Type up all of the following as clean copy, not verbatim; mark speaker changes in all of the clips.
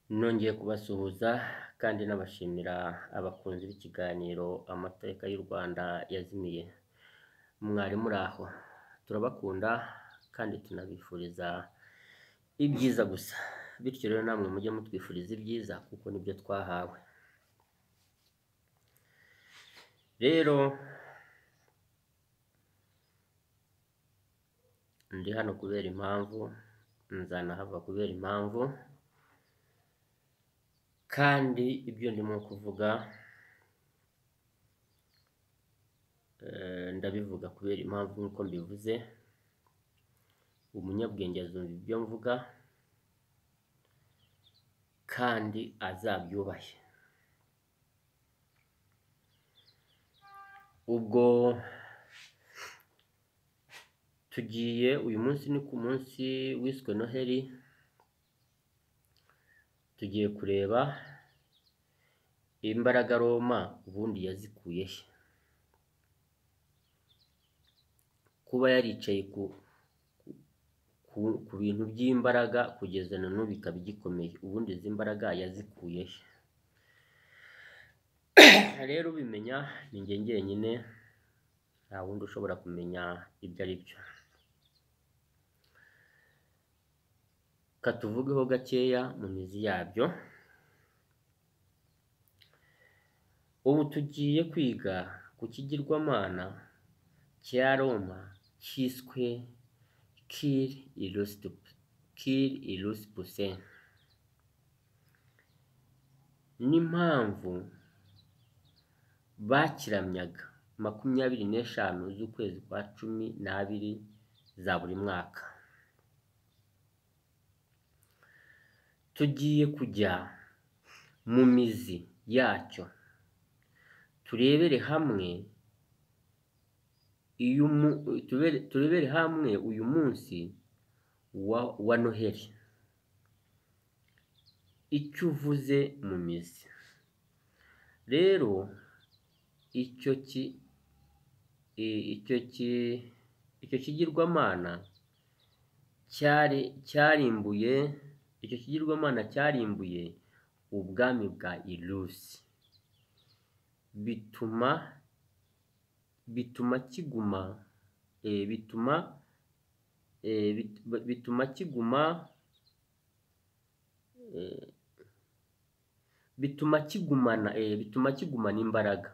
Speaker 1: Nongeye kubasuhuza kandi nabashimira abakunzi b'ikiganiro amateka y'u Rwanda yazimiye. Mwari muri aho, turabakunda kandi tunabifuriza ibyiza gusa. Bityo rero namwe mujye mutwifuriza ibyiza kuko nibyo twahawe. Rero ndi hano kubera impamvu, nzanahava kubera impamvu, kandi ibyo ndimo kuvuga ndabivuga kubera impamvu nk'uko mbivuze. Umunyabwenge azumva ibyo mvuga kandi azabyubahe. Ubwo tugiye, uyu munsi ni ku munsi wiswe Noheli, tugiye kureba imbaraga Roma ubundi yazikuye he. Kuba yaricaye ku bintu by'imbaraga kugeza na n'ubu bikaba bigikomeye, ubundi izi mbaraga yazikuye he? Rero ubimenya ni njye njyenyine, nta wundi ushobora kumenya ibyo ari byo. Katuvugeho gakeya mu mizi yabyo. Ubu tugiye kwiga ku kigirwamana cya Roma cyiswe Kyr Illusipus, n'impamvu bakiramyaga 25 z'ukwezi kwa 12 za buri mwaka. Tugiye kujya mu mizi yacyo, turebere hamwe uyu munsi wa Noheli icyo uvuze mu mizi. Rero icyo kigirwamana cyarimbuye ubwami bwa Ilusi, bituma kigumana imbaraga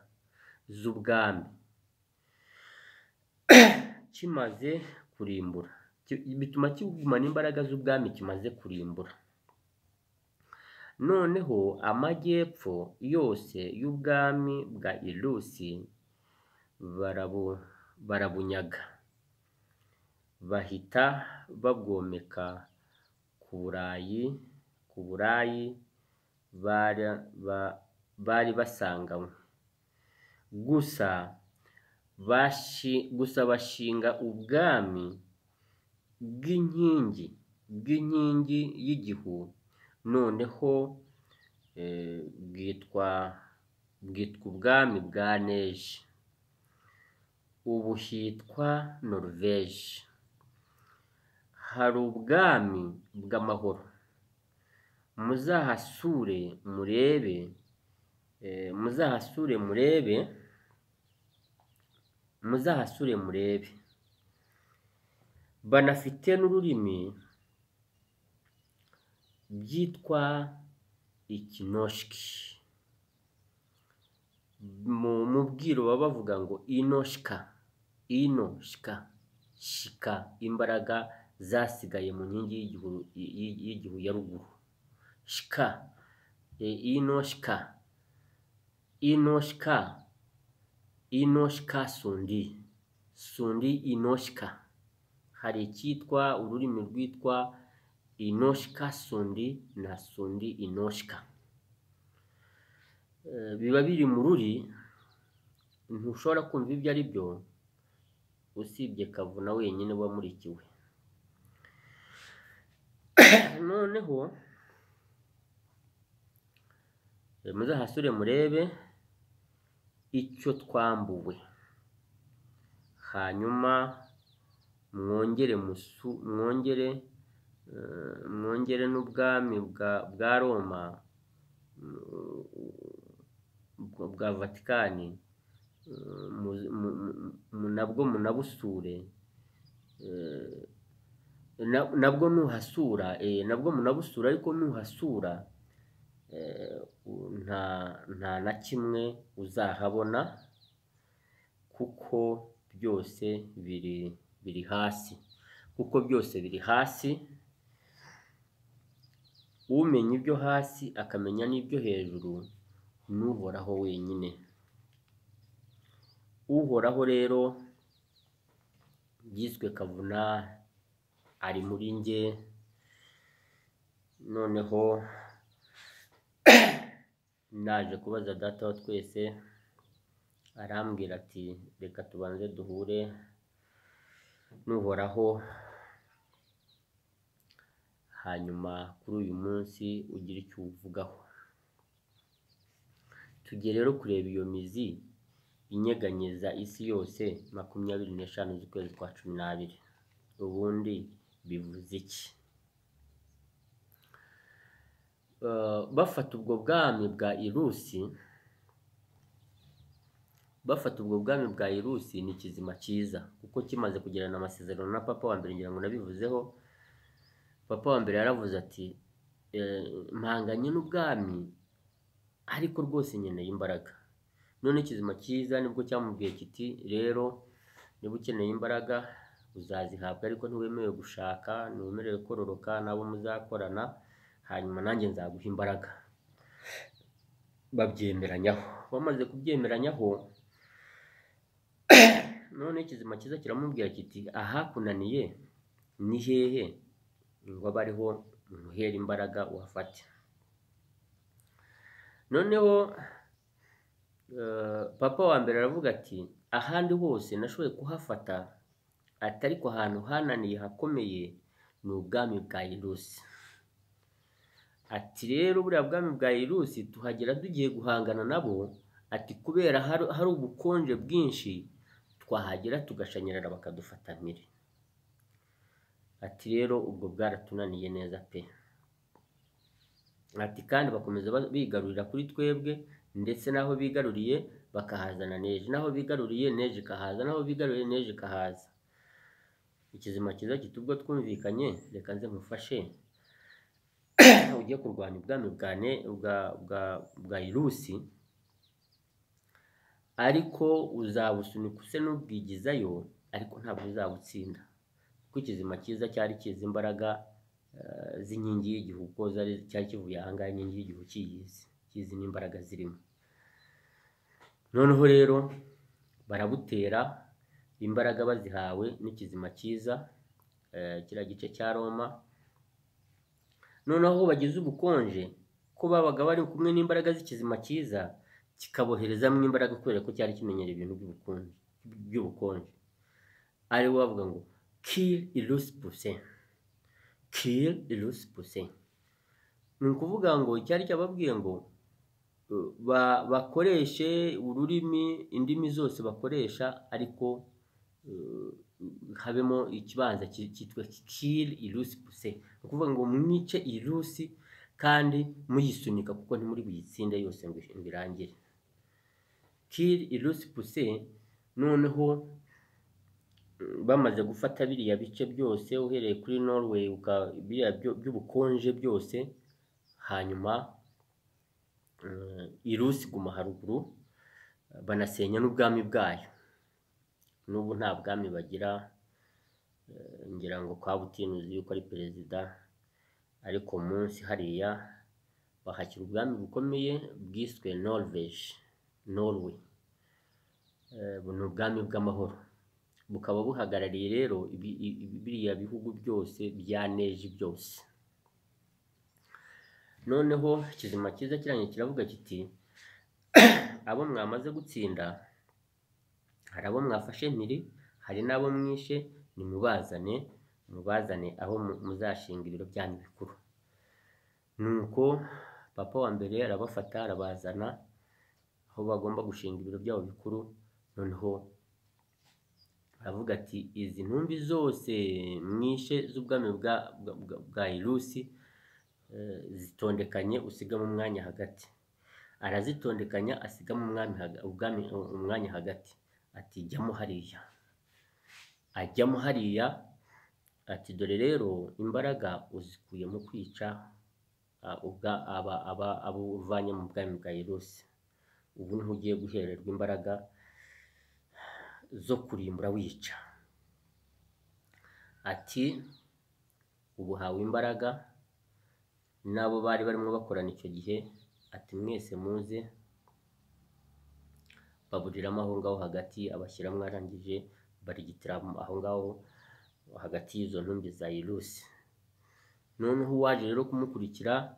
Speaker 1: z'ubwami kimaze kurimbura. Noneho amajyepfo yose y'ubwami bwa Ilusi barabunyaga, bahita babwomeka ku Burayi bari basanganywe. Gusa bashinga ubwami bw'inkingi y'igihu, noneho bwitwa ubwami bwa Neje. Ubu hitwa Norvège. Hari ubwami bw'amahoro, muzahasure murebe. Banafite n'ururimi byitwa Ikinoshki. Mu bwiro baba bavuga ngo shika, imbaraga zasigaye mu nkingi y'igihu ya ruguru. Shika, inoshka sundi inoshka. Hari icyitwa ururimi rwitwa inoshka sundi na sundi inoshka. Biba biri mu ruri, ntushobora kumva ibyo ari byo usibye Kavuna wenyine wamurikiwe. Noneho muzahasure murebe icyo twambuwe, hanyuma mwongere nongere n'ubwami bwa Roma, bwa Vatikani, nabwo munabusure, nabwo nuhasura, nabwo munabusura, ariko nuhasura nta na kimwe uzahabona, kuko byose biri hasi, umenya ibyo hasi akamenya n'ibyo hejuru n'uhoraho wenyine. Uhoraho rero yiswe Kavuna, ari muri nge. Noneho naje kubaza data wa twese, arambwira ati reka tubanze duhure n'uhoraho, hanyuma kuri uyu munsi ugira icyo uvugaho. Tugiye rero kureba iyo mizi inyeganyeza isi yose 25 z'ukwezi kwa 12. Ubundi bivuze iki? Bafata ubwo bwami bwa Irusi, ni kizima cyiza, kuko kimaze kugirana amasezerano na papa wa mbere, ngira ngo nabivuzeho. Papa wa mbere yaravuze ati mpanganye n'ubwami, ariko rwose nkeneye imbaraga. None kizima cyiza nibwo cyamubwiye kiti rero niba ukeneye imbaraga uzazihabwa, ariko ntiwemerewe gushaka, ntiwemerewe kororoka nabo muzakorana, hanyuma nanjye nzaguha imbaraga. Babyemeranyaho. Bamaze kubyemeranyaho, none kizima cyiza kiramubwira kiti ahakunaniye ni hehe, ngo abe ariho muhera imbaraga uhafate. Noneho papa wa mbere aravuga ati ahandi hose nashoboye kuhafata, atari ko ahantu hananiye hakomeye ni ubwami bwa Irusi. Ati rero buriya bwami bwa Irusi tuhagera tugiye guhangana nabo, ati kubera hari ubukonje bwinshi, twahagera tugashanyirira bakadufata mpiri. Ati rero ubwo bwaratunaniye neza pe. Ati kandi bakomeza bigarurira kuri twebwe, ndetse naho bigaruriye bakahazana neje, naho bigaruriye neje ikahaza, naho bigaruriye neje ikahaza. Ikizima cyiza kiti ubwo twumvikanye, reka nze nkufashe ujye kurwanya ubwami bwa Irusi, ariko uzabusunika use n'ubwigizayo, ariko ntabwo uzabutsinda. Kuko ikizima cyiza cyari kizi imbaraga z'inkingi y'igihu, ko cyari kivuye ahangaha, inkingi y'igihu kizi n'imbaraga zirimo. Noneho rero barabutera, imbaraga bazihawe n'ikizima cyiza, kiriya gice cya Roma. Noneho bagize ubukonje, ko babaga bari kumwe n'imbaraga z'ikizima cyiza, kikaboherezamo imbaraga kubera ko cyari kimenyera ibintu by'ubukonje. Ari bo bavuga ngo kill Irusi pousse. Ni ukuvuga ngo cyari cyababwiye ngo bakoreshe ururimi, indimi zose bakoresha, ariko habemo ikibanza cyitwa kill Irusi pousse. Ni ukuvuga ngo mwice Irusi kandi muyisunika, kuko ntimuri buyitsinde yose ngo irangire. Kill Irusi pousse. Noneho bamaze gufata biriya bice byose, uhereye kuri Norway biriya by'ubukonje byose, hanyuma Irusi guma haruguru, banasenya n'ubwami bwayo. N'ubu nta bwami bagira, ngira ngo kwa Putin uzi yuko ari perezida, ariko munsi hariya bahashyira ubwami bukomeye bwiswe Norway. Ni ubwami bw'amahoro, bukaba buhagarariye rero biriya bihugu byose bya neji byose. Noneho ikizima cyiza kiranye kiravuga kiti abo mwamaze gutsinda, hari abo mwafashe mpiri, hari n'abo mwishe, mubazane aho muzashinga ibiro byanyu bikuru. Nuko papa wa mbere arabafata, arabazana aho bagomba gushinga ibiro byabo bikuru. Noneho aravuga ati izi ntumbi zose mwishe z'ubwami bwa Irusi, zitondekanye usigamo umwanya hagati. Arazitondekanya asigamo umwanya hagati, ati jyamo hariya. Ajyamo hariya ati dore rero imbaraga uzikuye mu kwica abo uvanye mu bwami bwa Yerusi. Ubu niho ugiye guhererwa imbaraga zo kurimbura wica. Ati ubu hawe imbaraga n'abo bari barimo bakorana icyo gihe, ati mwese muze. Baburiramo aho ngaho hagati, abashyiramo arangije barigitira aho ngaho hagati y'izo ntumbi za Yerusi. Noneho uwaje rero kumukurikira,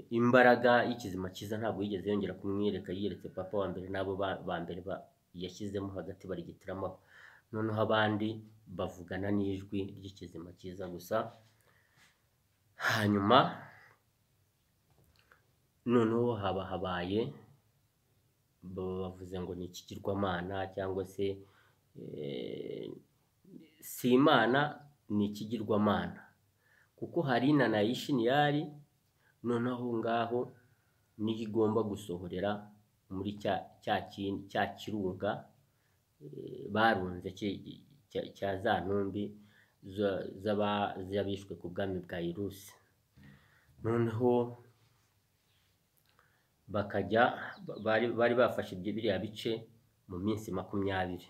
Speaker 1: imbaraga y'ikizima cyiza ntabwo yigeze yongera kumwiyereka, yiyeretse papa wa mbere n'abo ba mbere yashyizemo hagati barigitiramo. Noneho abandi bavugana n'ijwi ry'ikizima cyiza gusa. Hanyuma noneho habaye bavuze ngo ni ikigirwamana, cyangwa se si imana, ni ikigirwamana, kuko hari na Yishiniyari. Noneho aho ngaho niho igomba gusohorera muri cya kirunga barunze cya za ntumbi z'abishwe ku bwami bwa Yerusi. Noneho bakajya bari bafashe biriya bice mu minsi 20.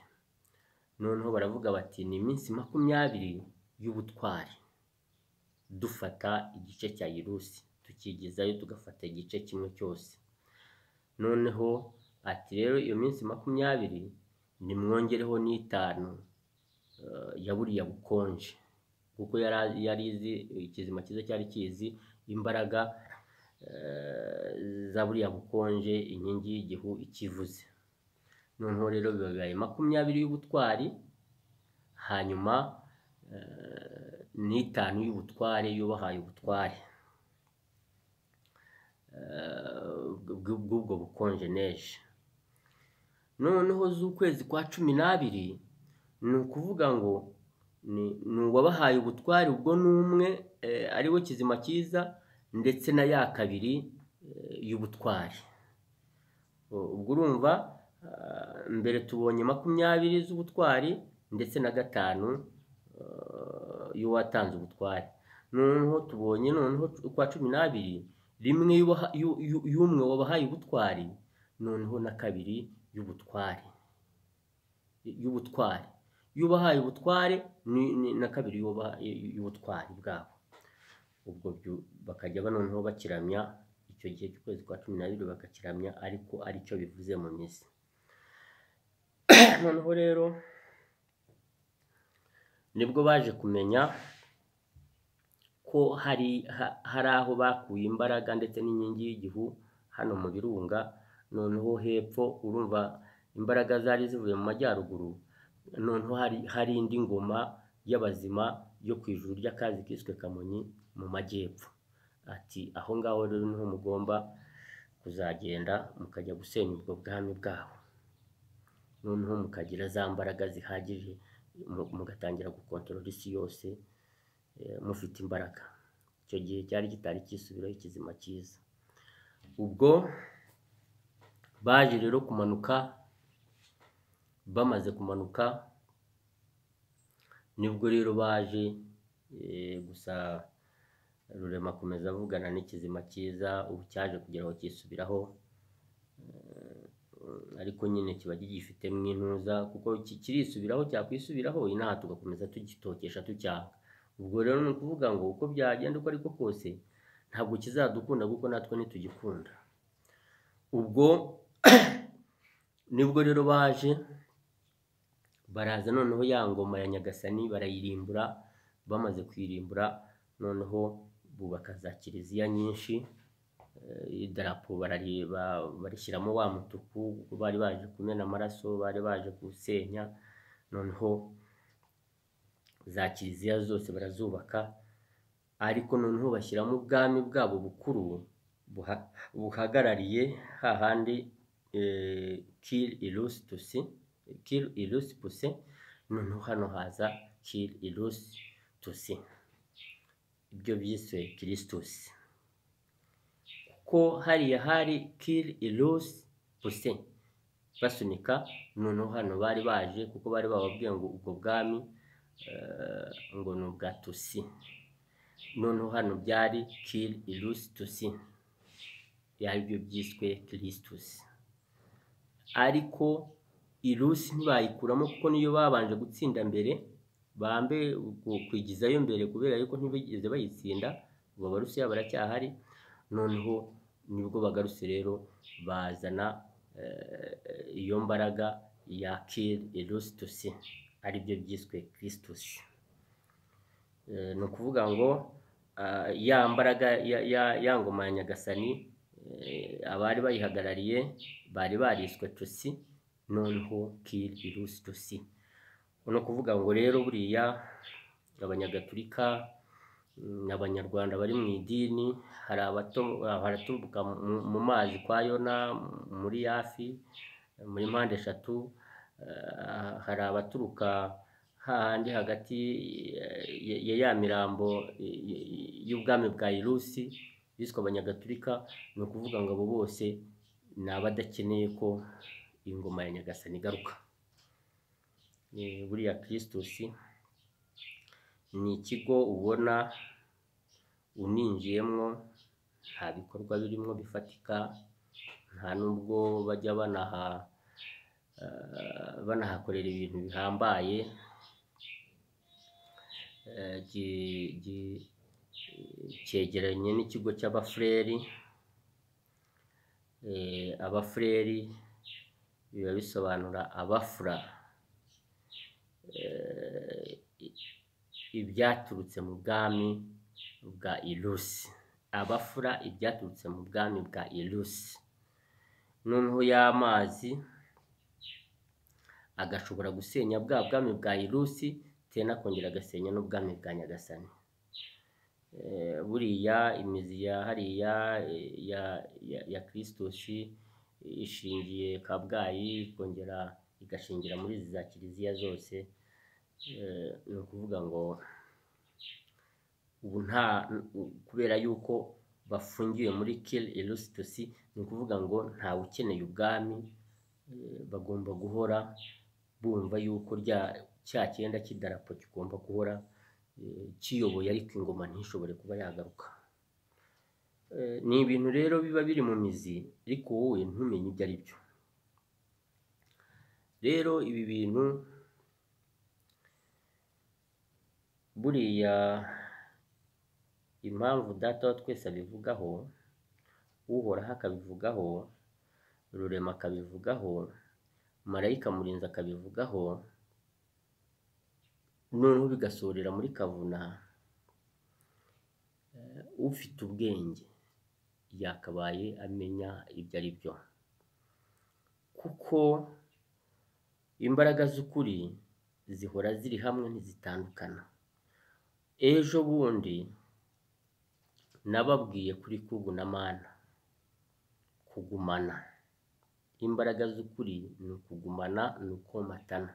Speaker 1: Noneho baravuga bati ni iminsi 20 y'ubutwari, dufata igice cya Yerusi tukigezayo, tugafata igice kimwe cyose. Noneho ati rero iyo minsi 20 nimwongereho n'5 ya buriya bukonje, kuko yari izi, ikizima cyiza cyari kizi imbaraga za buriya bukonje inkingi y'igihu ikivuze. Noneho rero bibaye 20 y'ubutwari, hanyuma n'5 y'ubutware yubahaye ubutware bw'ubwo bukonje neje. Noneho z'ukwezi kwa 12 ni ukuvuga ngo ni uwabahaye ubutware ubwo n'umwe ariwe kizima cyiza, ndetse na ya 2 y'ubutware. Ubwo urumva mbere tubonye 20 z'ubutwari ndetse na 5 y'uwatanze ubutware. Noneho tubonye noneho kwa 12 rimwe y'umwe wabahaye ubutwari, noneho na 2 y'ubutware yubahaye ubutware na 2 y'ubutwari bwabo. Ubwo bakajya noneho bakiramya icyo gihe cy'ukwezi kwa 12, bakakiramya ariko aricyo bivuze mu misi. Noneho rero nibwo baje kumenya ko hari aho bakuye imbaraga ndetse n'inkingi y'igihu hano mu birunga. Noneho hepfo urumva imbaraga zari zivuye mu majyaruguru, noneho hari indi ngoma y'abazima yo ku ijuru ry'akazi kiswe Kamonyi mu majyepfo. Ati aho ngaho rero niho mugomba kuzagenda mukajya gusenya ubwo bwami bwabo, noneho mukagira za mbaraga zihagije, mugatangira gukontorora isi yose mufite imbaraga. Icyo gihe cyari kitari kisubiraho ikizima cyiza. Ubwo baje rero kumanuka, bamaze kumanuka nibwo rero baje gusa Rurema akomeza avugana n'ikizima cyiza. Ubu cyaje kugeraho kisubiraho, ariko nyine kiba gifite mw'intuza, kuko kirisubiraho, cyakwisubiraho inaha tugakomeza tugitokesha tucyanga. Ubwo rero ni ukuvuga ngo uko byagenda uko ariko kose ntabwo kizadukunda, kuko natwe ntitugikunda. Ubwo nibwo rero baje baraza, noneho ya ngoma ya Nyagasani barayirimbura. Bamaze kuyirimbura noneho bubaka za kiliziya nyinshi, idarapo barishyiramo wa mutuku, bari baje kumena amaraso, bari baje gusenya. Noneho za kiliziya zose barazubaka, ariko noneho bashyiramo ubwami bwabo bukuru buhagarariye hahandi Kir Ilus Pus. Noneho hano haza Kir Ilus Tusi. ibyo byiswe Christus, ko hariya hari kir ilus puse basunika. Noneho hano bari baje kuko bari bababwiye ngo ubwo bwami ngo ni ubwa tusi. Noneho hano byari kir ilus tusi, byari byo byiswe Christus. Ariko irusi ntibayikuramo kuko niyo babanje gutsinda mbere, bambe kwigizayo mbere kubera yuko ntibigeze bayitsinda. Ubu Abarusiya baracyahari. Noneho nibwo bagarutse rero bazana iyo mbaraga ya kir ilus tusi, ari byo byiswe Christus. Ni ukuvuga ngo ya mbaraga ya ngoma ya Nyagasani, abari bayihagarariye bari bariswe tusi, noneho kir ilus tusi. Ni ukuvuga ngo rero buriya abanyagatulika n'abanyarwanda bari mu idini, hari abaturuka mu mazi kwa Yona muri Yafi muri mpande eshatu, hari abaturuka hahandi hagati ya mirambo y'ubwami bwa Irusi biswe abanyagatulika. Ni ukuvuga ngo abo bose ni abadakeneye ko ingoma ya Nyagasani igaruka. Buriya Christus ni ikigo ubona uninjiyemwo nta bikorwa birimo bifatika, nta nubwo bajya banahakorera ibintu bihambaye. Cyegeranye n'ikigo cy'abafureri. Abafureri biba bisobanura abafura, ibyaturutse mu bwami bwa Irusi. Abafura ibyaturutse mu bwami bwa Irusi. Noneho y'amazi agashobora gusenya bwa bwami bwa Irusi, tena kongera agasenya n'ubwami bwa Nyagasani. Buriya imizi ya hariya ya Christus ishingiye Kabgayi, ikongera igashingira muri za kiliziya zose. Ni ukuvuga ngo ubu kubera yuko bafungiwe muri kir ilus tusi, ni ukuvuga ngo ntawe ukeneye ubwami. Bagomba guhora bumva yuko cya cyenda cy'idarapo kigomba guhora kiyoboye, ariko ingoma ntishobore kuba yagaruka. Ni ibintu rero biba biri mu mizi, ariko wowe ntumenye ibyo ari byo. Rero ibi bintu buriya impamvu data wa twese abivugaho, uhoraho akabivugaho, rurema akabivugaho, marayika murinzi akabivugaho, noneho bigasorera muri kavuna, ufite ubwenge yakabaye amenya ibyo ari byo. Kuko imbaraga z'ukuri zihora ziri hamwe, ntizitandukana. Ejo bundi nababwiye kuri kugumana. Imbaraga z'ukuri ni ukugumana, ni ukomatana.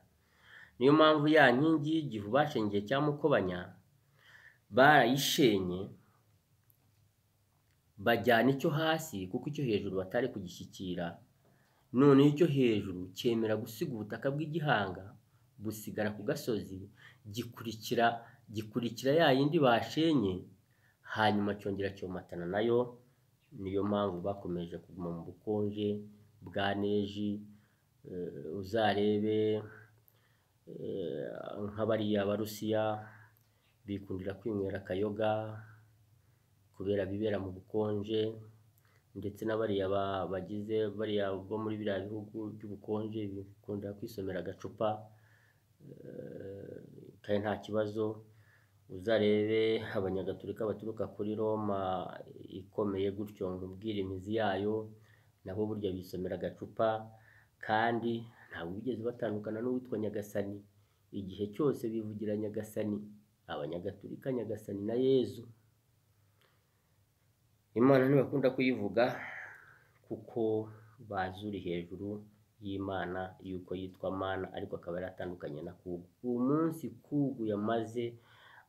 Speaker 1: Niyo mpamvu ya nkingi y'igihu bashingiye cya Mukobanya barayishenye, bajyana icyo hasi kuko icyo hejuru batari kugishyikira. None icyo hejuru cyemera gusiga ubutaka bw'igihanga, busigara ku gasozi, gikurikira ya yindi bashenye, hanyuma cyongera cyomatana nayo. Niyo mpamvu bakomeje kuguma mu bukonje bwa neji. Uzarebe nk'abariya Abarusiya bikundira kwinywera akayoga kubera bibera mu bukonje, ndetse n'abariya bagize bariya bo muri biriya bihugu by'ubukonje bikundira kwisomera agacupa kandi nta kibazo. Uzarebe abanyagatulika baturuka kuri Roma ikomeye gutyo, nkubwira imizi yayo, nabo burya bisomera agacupa, kandi ntabwo bigeze batandukana n'uwitwa Nyagasani. Igihe cyose bivugira Nyagasani, abanyagatulika, Nyagasani na Yezu. Imana ntibakunda kuyivuga kuko bazi uri hejuru y'Imana yuko yitwa Mana, ariko akaba yaratandukanye na Kugu. Umunsi Kugu yamaze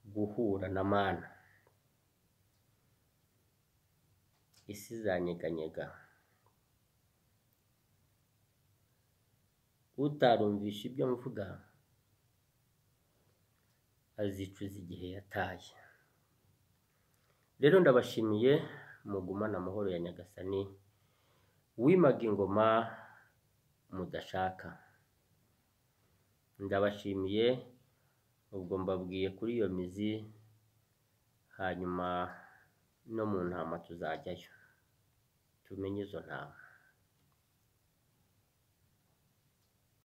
Speaker 1: guhura na Mana, isi izanyeganyega. Utarumvisha ibyo mvuga azicuza igihe yataye. Rero ndabashimiye, mugumane amahoro ya Nyagasani wimaga ingoma mudashaka. Ndabashimiye, ubwo mbabwiye kuri iyo mizi, hanyuma no mu ntama tuzajyayo tumenye izo ntama.